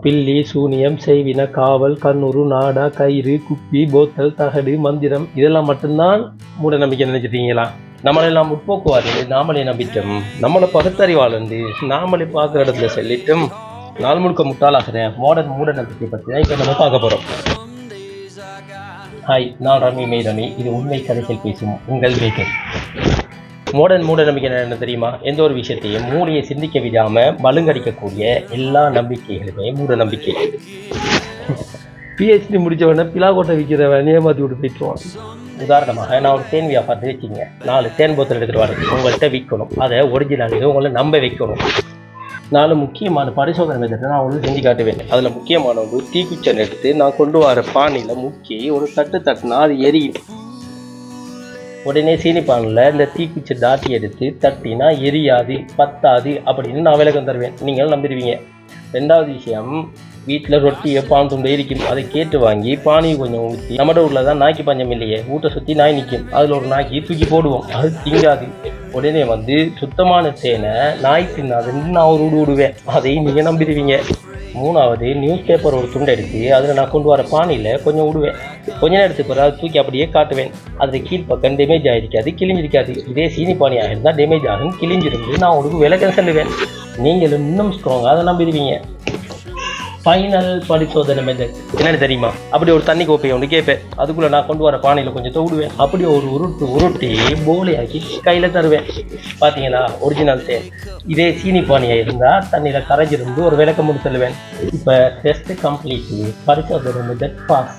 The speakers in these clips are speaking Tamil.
பில்லி சூனியம் செய்வின காவல் கண்ணுறு நாடா கயிறு குப்பி போத்தல் தகடு மந்திரம் இதெல்லாம் மட்டும்தான் மூட நம்பிக்கை நினைச்சிட்டீங்களா? நம்மளெல்லாம் முற்போக்குவார்கள் நாமளே நம்பிட்டோம், நம்மளை பகுத்தறிவாளந்து நாமளே பார்க்குற இடத்துல சொல்லிட்டும் நாள் முழுக்க முட்டாளாகிறேன். மாடர்ன் மூட நம்பிக்கை பற்றி தான் இப்போ நம்ம பார்க்க போகிறோம். ஹாய், நான் ரமி. இது உண்மை கதைகள் பேசும் உங்கள் பேக்கர். மாடர்ன் மூட நம்பிக்கை என்ன தெரியுமா? எந்த ஒரு விஷயத்தையும் மூளையை சிந்திக்க விடாமல் மழுங்கடிக்கக்கூடிய எல்லா நம்பிக்கைகளுமே மூட நம்பிக்கை. பிஹெச்டி முடித்தவன பிலாகோட்டை விற்கிறவன் ஏமாற்றி விட்டு போயிட்டுருவான். உதாரணமாக நான் ஒரு தேன் வியாபாரத்தை வச்சுங்க, 4 தேன் போத்தல் எடுத்துகிட்டு வரேன், உங்கள்கிட்ட விற்கணும், அதை ஒரிஜினல் உங்களை நம்ப வைக்கணும். 4 முக்கியமான பரிசோதனை மெத்தட்டை நான் உங்களுக்கு செஞ்சு காட்டுவேன். அதில் முக்கியமான ஒரு தீக்குச்சன் எடுத்து நான் கொண்டு வர பானியில் முக்கி ஒரு தட்டுனா அது எரியும். உடனே சீனிப்பானில் இந்த தீக்குச்சி தாட்டி எடுத்து தட்டினா எரியாது, பத்தாது அப்படின்னு நான் விளக்கம் தருவேன். நீங்கள் நம்பிடுவீங்க. 2வது விஷயம், வீட்டில் ரொட்டியை பான் துண்டு இருக்கும், அதை கேட்டு வாங்கி பானியை கொஞ்சம் ஊற்றி, நம்ம ஊரில் தான் நாய்க்கு பஞ்சம் இல்லையே, வீட்டை சுற்றி நாய் நிற்கும், அதில் ஒரு நாய்க்கு தூக்கி போடுவோம், அது திங்காது. உடனே சுத்தமான தேனை நாய் தின்னாதுன்னு நான் ஒரு விடுவேன். அதையும் நீங்கள் நம்பிடுவீங்க. 3வது, நியூஸ் பேப்பர் ஒரு துண்டை எடுத்து அதில் நான் கொண்டு வர பானியில் கொஞ்சம் விடுவேன். கொஞ்ச நேரத்துக்கு பிறகு அதை தூக்கி அப்படியே காட்டுவேன். அதில் கீழ்ப்பக்கம் டேமேஜ் ஆகிருக்காது, கிழிஞ்சிருக்காது. இதே சீனி பானி ஆகிருந்தால் டேமேஜ் ஆகும், கிழிஞ்சிருந்து நான் உங்களுக்கு விளக்கம் சொல்லுவேன். நீங்களும் இன்னும் ஸ்ட்ராங்காக அதை நம்பிடுவீங்க. ஃபைனல் பரிசோதனை மெத்தட் என்னென்னு தெரியுமா? அப்படி ஒரு தண்ணி கோப்பையை ஒன்று கேட்பேன், அதுக்குள்ளே நான் கொண்டு வர பானையில் கொஞ்சம் விடுவேன், அப்படி ஒரு உருட்டி போலியாக்கி கையில் தருவேன். பார்த்தீங்களா, ஒரிஜினல் தேன். இதே சீனி பானியாக இருந்தால் தண்ணியில் கரைஞ்சிருந்து ஒரு விளக்கம் முடிச்சு சொல்லுவேன். இப்போ டெஸ்ட்டு கம்ப்ளீட்டு, பரிசோதனை மெத்தட் பாஸ்.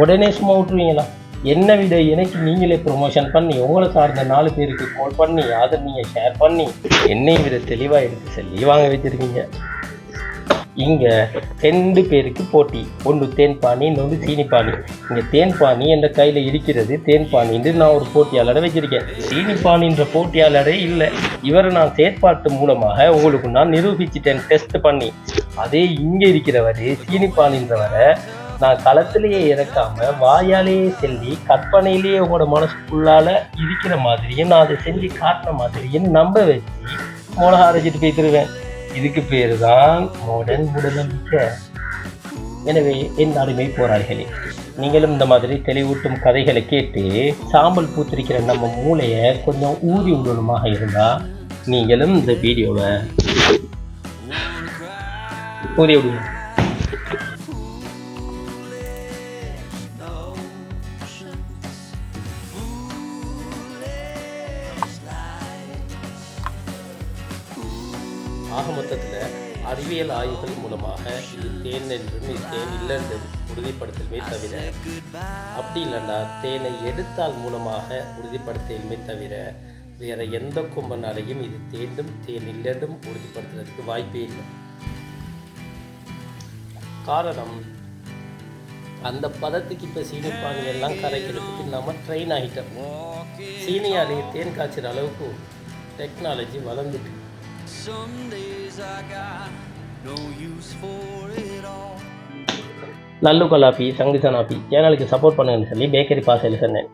உடனே சும்மா விட்டுருவீங்களா? என்னை விட எனக்கு நீங்களே ப்ரொமோஷன் பண்ணி உங்களை சார்ந்த 4 பேருக்கு கால் பண்ணி அதை நீங்கள் ஷேர் பண்ணி என்னையும் விட தெளிவாக எடுத்து சொல்லி வாங்க வச்சுருக்கீங்க. இங்கே 2 பேருக்கு போட்டி, ஒன்று தேன்பானி, இன்னொன்று சீனிப்பானி. இங்கே தேன்பானி என்ற கையில் இருக்கிறது, தேன்பானின்னு நான் ஒரு போட்டியாளரை வச்சிருக்கேன். சீனிப்பானின்ற போட்டியாளரே இல்லை. இவரை நான் செயற்பாட்டு மூலமாக உங்களுக்கு நான் நிரூபிச்சிட்டேன், டெஸ்ட் பண்ணி. அதே இங்கே இருக்கிறவர் சீனிப்பானின்றவரை நான் களத்திலேயே இறக்காமல் வாயாலேயே சொல்லி கற்பனையிலேயே உங்களோட மனசுக்குள்ளால் இருக்கிற மாதிரியும் நான் அதை செஞ்சு காட்டின மாதிரியும் நம்ப வச்சு மிளகா அரைச்சிட்டு போய்த்துருவேன். இதுக்கு பேர் தான் மாடர்ன் மூடநம்பிக்கை. எனவே என் அருமை போராளிகளே, நீங்களும் இந்த மாதிரி தெளிவூட்டும் கதைகளை கேட்டு சாம்பல் பூத்திருக்கிற நம்ம மூளையை கொஞ்சம் ஊதி விடணுமாக இருந்தால் நீங்களும் இந்த வீடியோவை ஊதி விடுங்க. ஆக மொத்தத்தில் அறிவியல் ஆய்வுகள் மூலமாக இது தேன் என்றும் இது தேன் இல்லை என்று உறுதிப்படுத்தலுமே தவிர, அப்படி இல்லைன்னா தேனை எடுத்தால் மூலமாக உறுதிப்படுத்தலுமே தவிர வேறு எந்த கும்பனாலையும் இது தேண்டும் தேன் இல்லைன்றும் உறுதிப்படுத்துறதுக்கு வாய்ப்பே இல்லை. காரணம், அந்த பதத்துக்கு இப்போ சீனிப்பானி எல்லாம் கரைக்கிறதுக்கு நம்ம ட்ரெயின் ஆகிட்டோம். சீனியாலேயே தேன் காய்ச்சிற அளவுக்கு டெக்னாலஜி வளர்ந்துட்டு. லல்லு கலாப்பி சங்கு சனாப்பி சேனலுக்கு சப்போர்ட் பண்ணுங்கன்னு சொல்லி பேக்கரி பாசையில் சொன்னேன்.